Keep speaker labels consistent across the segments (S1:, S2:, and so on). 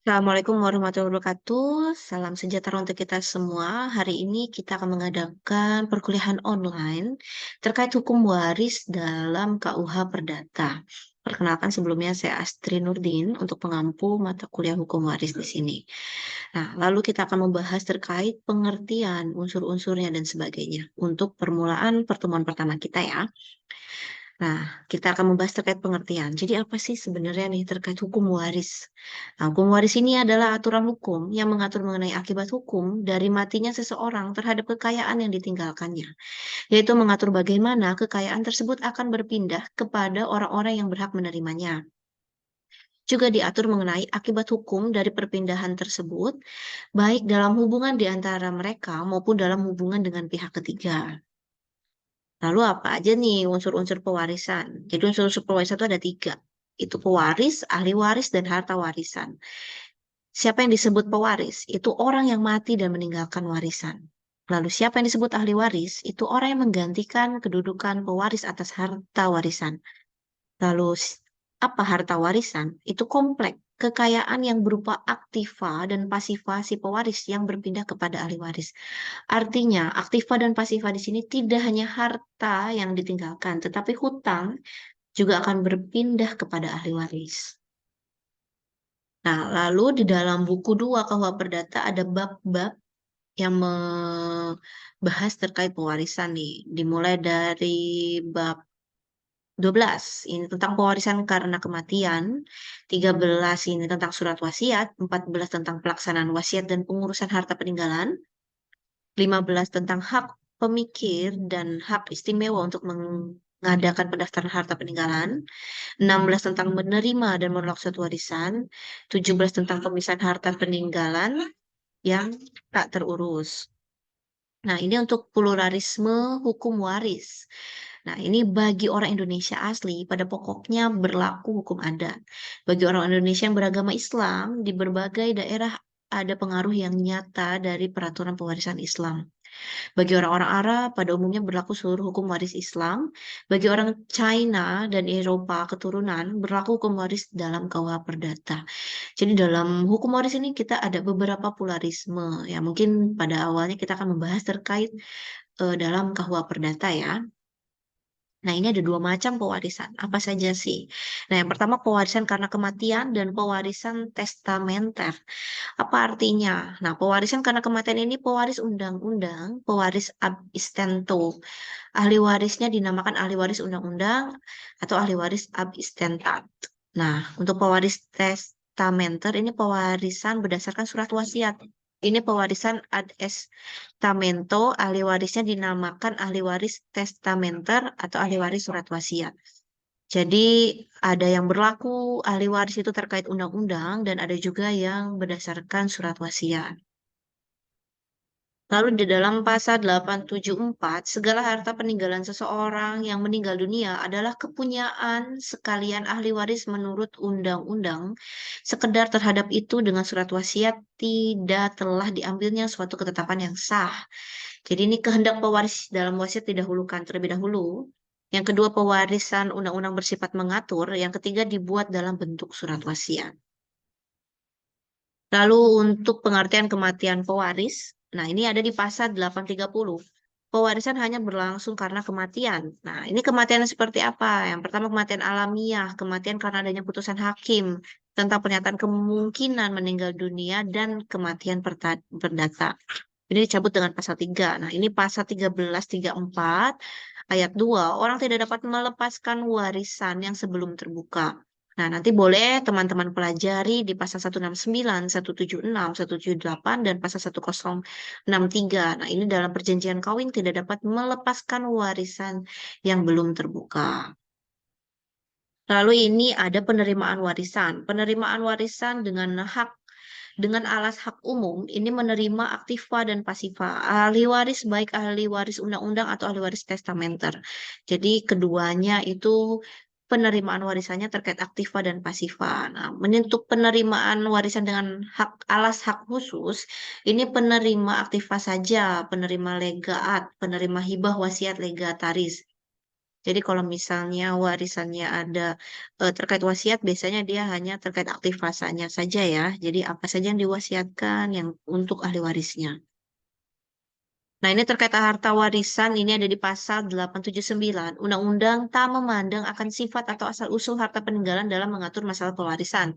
S1: Assalamualaikum warahmatullahi wabarakatuh. Salam sejahtera untuk kita semua. Hari ini kita akan mengadakan perkuliahan online terkait hukum waris dalam KUH Perdata. Perkenalkan sebelumnya saya Astri Nurdin untuk pengampu mata kuliah hukum waris di sini. Nah, lalu kita akan membahas terkait pengertian unsur-unsurnya dan sebagainya untuk permulaan pertemuan pertama kita ya. Nah, kita akan membahas terkait pengertian. Jadi apa sih sebenarnya nih terkait hukum waris? Nah, hukum waris ini adalah aturan hukum yang mengatur mengenai akibat hukum dari matinya seseorang terhadap kekayaan yang ditinggalkannya, yaitu mengatur bagaimana kekayaan tersebut akan berpindah kepada orang-orang yang berhak menerimanya. Juga diatur mengenai akibat hukum dari perpindahan tersebut, baik dalam hubungan di antara mereka maupun dalam hubungan dengan pihak ketiga. Lalu apa aja nih unsur-unsur pewarisan? Jadi unsur-unsur pewarisan itu ada tiga. Itu pewaris, ahli waris, dan harta warisan. Siapa yang disebut pewaris? Itu orang yang mati dan meninggalkan warisan. Lalu siapa yang disebut ahli waris? Itu orang yang menggantikan kedudukan pewaris atas harta warisan. Lalu apa harta warisan? Itu kompleks kekayaan yang berupa aktiva dan pasiva si pewaris yang berpindah kepada ahli waris. Artinya, aktiva dan pasiva di sini tidak hanya harta yang ditinggalkan, tetapi hutang juga akan berpindah kepada ahli waris. Nah, lalu di dalam buku 2 KUH Perdata ada bab-bab yang membahas terkait pewarisan nih. Dimulai dari bab 12 ini tentang pewarisan karena kematian, 13 ini tentang surat wasiat, 14 tentang pelaksanaan wasiat dan pengurusan harta peninggalan, 15 tentang hak pemikir dan hak istimewa untuk mengadakan pendaftaran harta peninggalan, 16 tentang menerima dan menolak suatu warisan, 17 tentang pemisahan harta peninggalan yang tak terurus. Nah, ini untuk pluralisme hukum waris. Nah, ini bagi orang Indonesia asli, pada pokoknya berlaku hukum adat. Bagi orang Indonesia yang beragama Islam, di berbagai daerah ada pengaruh yang nyata dari peraturan pewarisan Islam. Bagi orang-orang Arab, pada umumnya berlaku seluruh hukum waris Islam. Bagi orang China dan Eropa keturunan, berlaku hukum waris dalam KUH Perdata. Jadi dalam hukum waris ini kita ada beberapa pluralisme. Ya, mungkin pada awalnya kita akan membahas terkait dalam KUH Perdata ya. Nah, ini ada dua macam pewarisan. Apa saja sih? Nah, yang pertama pewarisan karena kematian dan pewarisan testamenter. Apa artinya? Nah, pewarisan karena kematian ini pewaris undang-undang, pewaris ab istento. Ahli warisnya dinamakan ahli waris undang-undang atau ahli waris ab istentat. Nah, untuk pewaris testamenter ini pewarisan berdasarkan surat wasiat. Ini pewarisan ad estamento, ahli warisnya dinamakan ahli waris testamenter atau ahli waris surat wasiat. Jadi ada yang berlaku ahli waris itu terkait undang-undang dan ada juga yang berdasarkan surat wasiat. Lalu di dalam pasal 874, segala harta peninggalan seseorang yang meninggal dunia adalah kepunyaan sekalian ahli waris menurut undang-undang. Sekedar terhadap itu dengan surat wasiat tidak telah diambilnya suatu ketetapan yang sah. Jadi ini kehendak pewaris dalam wasiat didahulukan terlebih dahulu. Yang kedua pewarisan undang-undang bersifat mengatur. Yang ketiga dibuat dalam bentuk surat wasiat. Lalu untuk pengertian kematian pewaris, nah ini ada di pasal 830. Pewarisan hanya berlangsung karena kematian. Nah, ini kematian seperti apa? Yang pertama kematian alamiah, kematian karena adanya putusan hakim tentang pernyataan kemungkinan meninggal dunia dan kematian perdata. Ini dicabut dengan pasal 3. Nah, ini pasal 1334 ayat 2. Orang tidak dapat melepaskan warisan yang sebelum terbuka. Nah, nanti boleh teman-teman pelajari di pasal 169, 176, 178, dan pasal 1063. Nah, ini dalam perjanjian kawin tidak dapat melepaskan warisan yang belum terbuka. Lalu ini ada penerimaan warisan. Penerimaan warisan dengan alas hak umum ini menerima aktiva dan pasiva. Ahli waris baik ahli waris undang-undang atau ahli waris testamenter. Jadi keduanya itu penerimaan warisannya terkait aktiva dan pasiva. Nah, menyentuh penerimaan warisan dengan alas hak khusus, ini penerima aktiva saja, penerima legaat, penerima hibah wasiat legataris. Jadi kalau misalnya warisannya ada terkait wasiat, biasanya dia hanya terkait aktif rasanya saja ya. Jadi apa saja yang diwasiatkan yang untuk ahli warisnya. Nah, ini terkait harta warisan, ini ada di pasal 879. Undang-undang tak memandang akan sifat atau asal-usul harta peninggalan dalam mengatur masalah pewarisan.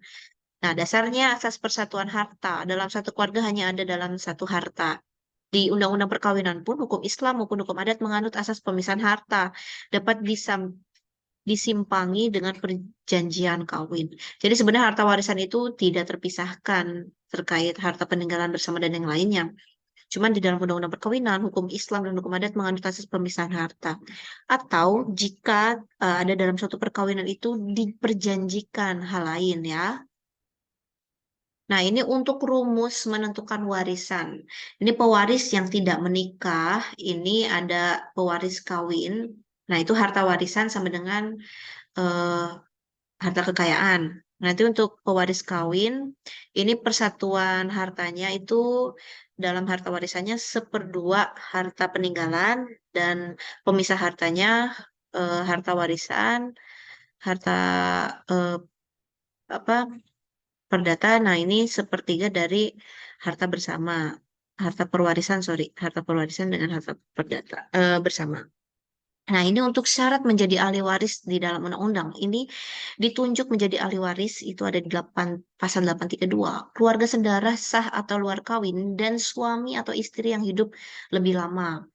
S1: Nah, dasarnya asas persatuan harta dalam satu keluarga hanya ada dalam satu harta. Di Undang-Undang Perkawinan pun hukum Islam maupun hukum adat menganut asas pemisahan harta dapat disimpangi dengan perjanjian kawin. Jadi sebenarnya harta warisan itu tidak terpisahkan terkait harta peninggalan bersama dan yang lainnya. Cuman di dalam undang-undang perkawinan, hukum Islam dan hukum adat menganut asas pemisahan harta. Atau jika ada dalam suatu perkawinan itu diperjanjikan hal lain ya. Nah, ini untuk rumus menentukan warisan. Ini pewaris yang tidak menikah, ini ada pewaris kawin. Nah, itu harta warisan sama dengan eh, harta kekayaan. Nanti untuk pewaris kawin, ini persatuan hartanya itu dalam harta warisannya seperdua harta peninggalan dan pemisah hartanya harta warisan, harta eh, apa perdata. Nah ini sepertiga dari harta bersama, harta perwarisan, sorry, harta perwarisan dengan harta perdata bersama. Nah, ini untuk syarat menjadi ahli waris di dalam undang-undang. Ini ditunjuk menjadi ahli waris itu ada di pasal 832. Keluarga sedarah sah atau luar kawin dan suami atau istri yang hidup lebih lama.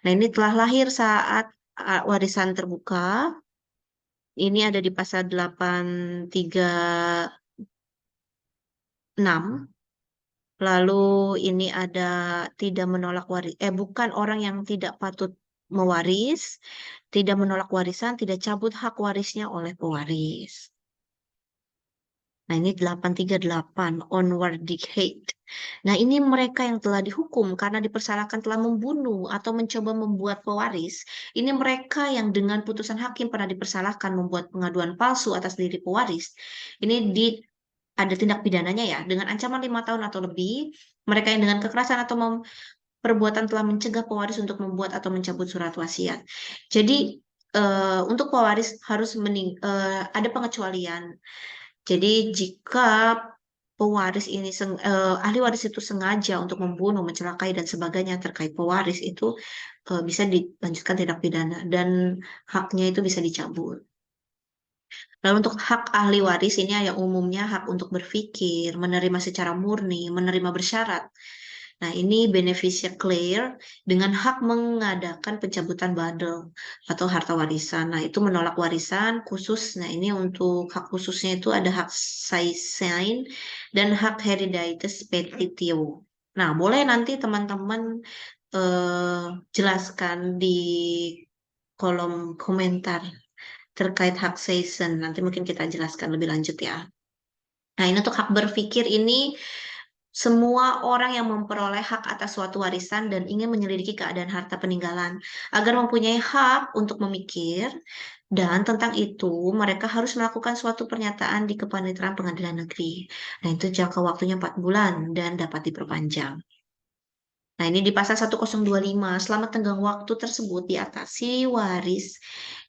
S1: Nah, ini telah lahir saat warisan terbuka. Ini ada di pasal 836. Lalu ini ada tidak menolak waris, bukan orang yang tidak patut mewaris, tidak menolak warisan, tidak cabut hak warisnya oleh pewaris. Nah, ini 838 onward decade. Nah, ini mereka yang telah dihukum karena dipersalahkan telah membunuh atau mencoba membuat pewaris. Ini mereka yang dengan putusan hakim pernah dipersalahkan membuat pengaduan palsu atas diri pewaris. Ini ada tindak pidananya ya, dengan ancaman 5 tahun atau lebih. Mereka yang dengan kekerasan atau perbuatan telah mencegah pewaris untuk membuat atau mencabut surat wasiat. Jadi untuk pewaris harus ada pengecualian. Jadi jika pewaris ini ahli waris itu sengaja untuk membunuh, mencelakai dan sebagainya terkait pewaris itu bisa dilanjutkan tindak pidana dan haknya itu bisa dicabut. Lalu untuk hak ahli waris ini yang umumnya hak untuk berpikir, menerima secara murni, menerima bersyarat. Nah, ini beneficia clear dengan hak mengadakan pencabutan badal atau harta warisan. Nah, itu menolak warisan khusus. Nah, ini untuk hak khususnya itu ada hak sign dan hak hereditas petitio. Nah, boleh nanti teman-teman eh, jelaskan di kolom komentar terkait hak season. Nanti mungkin kita jelaskan lebih lanjut ya. Nah, ini untuk hak berpikir ini semua orang yang memperoleh hak atas suatu warisan dan ingin menyelidiki keadaan harta peninggalan agar mempunyai hak untuk memikir dan tentang itu mereka harus melakukan suatu pernyataan di Kepanitiaan Pengadilan Negeri. Nah, itu jangka waktunya 4 bulan dan dapat diperpanjang. Nah, ini di pasal 1025, selama tenggang waktu tersebut di atas, si waris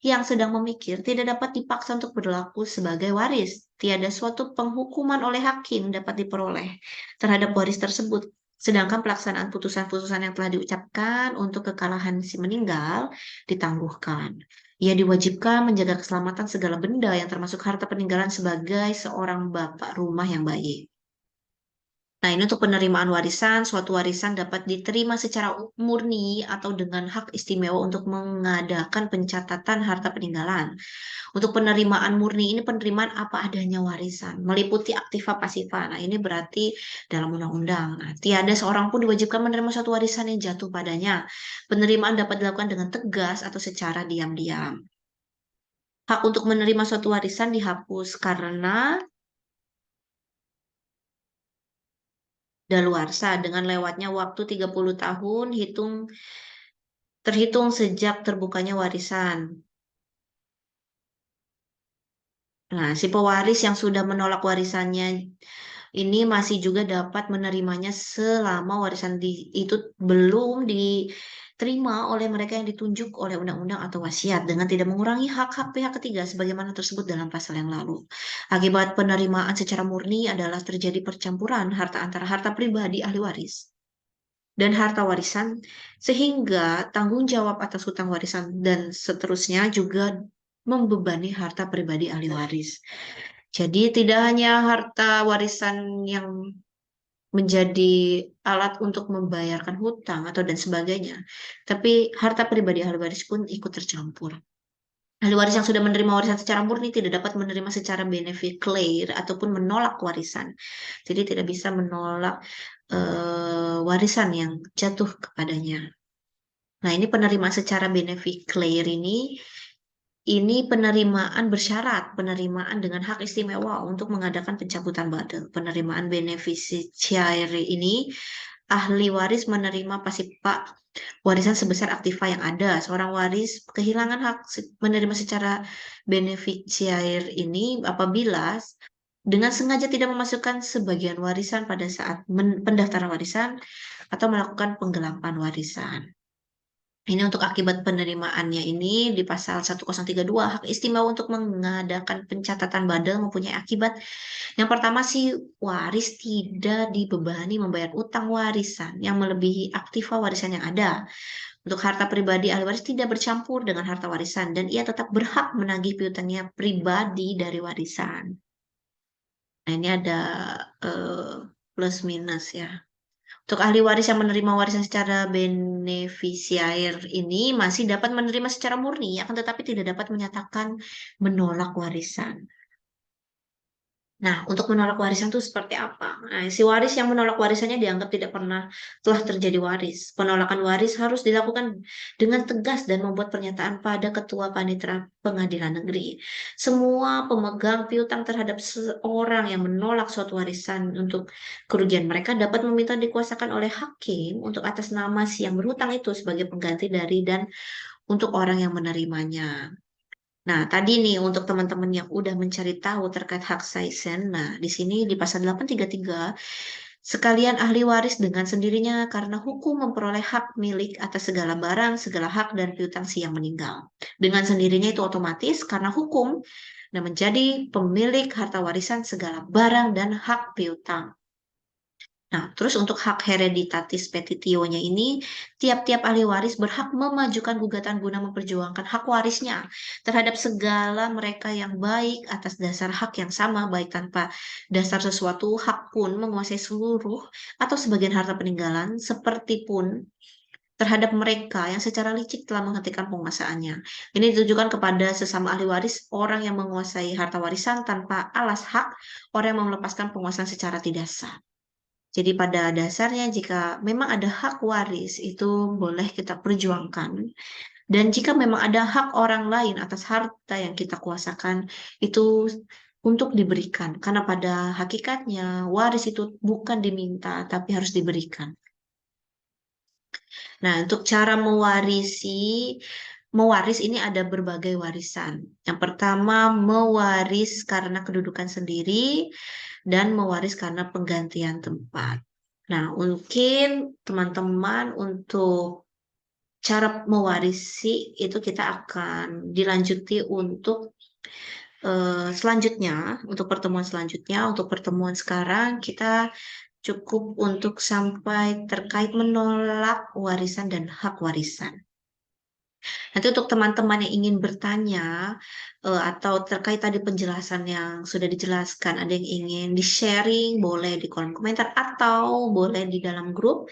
S1: yang sedang memikir tidak dapat dipaksa untuk berlaku sebagai waris. Tiada suatu penghukuman oleh hakim dapat diperoleh terhadap waris tersebut. Sedangkan pelaksanaan putusan-putusan yang telah diucapkan untuk kekalahan si meninggal ditangguhkan. Ia diwajibkan menjaga keselamatan segala benda yang termasuk harta peninggalan sebagai seorang bapak rumah yang baik. Nah, ini untuk penerimaan warisan, suatu warisan dapat diterima secara murni atau dengan hak istimewa untuk mengadakan pencatatan harta peninggalan. Untuk penerimaan murni ini penerimaan apa adanya warisan, meliputi aktiva pasifa. Nah, ini berarti dalam undang-undang. Nah, tiada seorang pun diwajibkan menerima suatu warisan yang jatuh padanya. Penerimaan dapat dilakukan dengan tegas atau secara diam-diam. Hak untuk menerima suatu warisan dihapus karena daluarsa dengan lewatnya waktu 30 tahun terhitung sejak terbukanya warisan. Nah, si pewaris yang sudah menolak warisannya ini masih juga dapat menerimanya selama warisan itu belum diterima oleh mereka yang ditunjuk oleh undang-undang atau wasiat dengan tidak mengurangi hak-hak pihak ketiga sebagaimana tersebut dalam pasal yang lalu. Akibat penerimaan secara murni adalah terjadi percampuran harta antara harta pribadi ahli waris dan harta warisan, sehingga tanggung jawab atas hutang warisan dan seterusnya juga membebani harta pribadi ahli waris. Jadi tidak hanya harta warisan yang menjadi alat untuk membayarkan hutang atau dan sebagainya, tapi harta pribadi ahli waris pun ikut tercampur. Ahli waris yang sudah menerima warisan secara murni tidak dapat menerima secara benefit clear ataupun menolak warisan. Jadi tidak bisa menolak warisan yang jatuh kepadanya. Nah, ini penerimaan secara benefit clear ini penerimaan bersyarat, penerimaan dengan hak istimewa untuk mengadakan pencabutan badal. Penerimaan beneficiary ini ahli waris menerima pasifa warisan sebesar aktiva yang ada. Seorang waris kehilangan hak menerima secara beneficiary ini apabila dengan sengaja tidak memasukkan sebagian warisan pada saat pendaftaran warisan atau melakukan penggelapan warisan. Ini untuk akibat penerimaannya ini di pasal 1032 hak istimewa untuk mengadakan pencatatan badal mempunyai akibat. Yang pertama sih waris tidak dibebani membayar utang warisan yang melebihi aktiva warisan yang ada. Untuk harta pribadi ahli waris tidak bercampur dengan harta warisan dan ia tetap berhak menagih piutangnya pribadi dari warisan. Nah, ini ada plus minus ya. Untuk ahli waris yang menerima warisan secara beneficiair ini masih dapat menerima secara murni, akan tetapi tidak dapat menyatakan menolak warisan. Nah, untuk menolak warisan itu seperti apa? Nah, si waris yang menolak warisannya dianggap tidak pernah telah terjadi waris. Penolakan waris harus dilakukan dengan tegas dan membuat pernyataan pada Ketua Panitera Pengadilan Negeri. Semua pemegang piutang terhadap seorang yang menolak suatu warisan untuk kerugian mereka dapat meminta dikuasakan oleh hakim untuk atas nama si yang berhutang itu sebagai pengganti dari dan untuk orang yang menerimanya. Nah, tadi nih untuk teman-teman yang udah mencari tahu terkait hak saisen, nah di sini di pasal 833 sekalian ahli waris dengan sendirinya karena hukum memperoleh hak milik atas segala barang, segala hak dan piutang si yang meninggal. Dengan sendirinya itu otomatis karena hukum dan menjadi pemilik harta warisan segala barang dan hak piutang. Nah, terus untuk hak hereditatis petitionya ini, tiap-tiap ahli waris berhak memajukan gugatan guna memperjuangkan hak warisnya terhadap segala mereka yang baik atas dasar hak yang sama, baik tanpa dasar sesuatu hak pun menguasai seluruh atau sebagian harta peninggalan, seperti pun terhadap mereka yang secara licik telah menghentikan penguasaannya. Ini ditujukan kepada sesama ahli waris, orang yang menguasai harta warisan tanpa alas hak, orang yang melepaskan penguasaan secara tidak sah. Jadi pada dasarnya jika memang ada hak waris itu boleh kita perjuangkan. Dan jika memang ada hak orang lain atas harta yang kita kuasakan itu untuk diberikan. Karena pada hakikatnya waris itu bukan diminta tapi harus diberikan. Nah, untuk cara mewaris ini ada berbagai warisan. Yang pertama, mewaris karena kedudukan sendiri dan mewaris karena penggantian tempat. Nah, mungkin teman-teman untuk cara mewarisi itu kita akan dilanjuti untuk selanjutnya, untuk pertemuan selanjutnya. Untuk pertemuan sekarang kita cukup untuk sampai terkait menolak warisan dan hak warisan. Nanti untuk teman-teman yang ingin bertanya atau terkait tadi penjelasan yang sudah dijelaskan, ada yang ingin di-sharing, boleh di kolom komentar atau boleh di dalam grup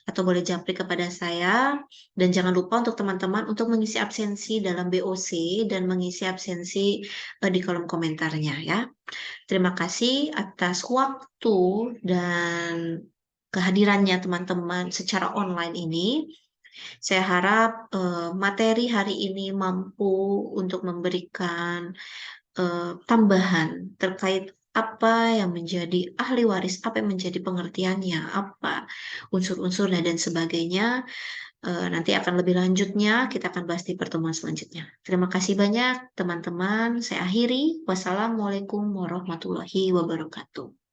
S1: atau boleh japri kepada saya. Dan jangan lupa untuk teman-teman untuk mengisi absensi dalam BOC dan mengisi absensi di kolom komentarnya ya. Terima kasih atas waktu dan kehadirannya teman-teman secara online ini. Saya harap materi hari ini mampu untuk memberikan tambahan terkait apa yang menjadi ahli waris, apa yang menjadi pengertiannya, apa unsur-unsurnya dan sebagainya. Nanti akan lebih lanjutnya, kita akan bahas di pertemuan selanjutnya. Terima kasih banyak teman-teman. Saya akhiri. Wassalamualaikum warahmatullahi wabarakatuh.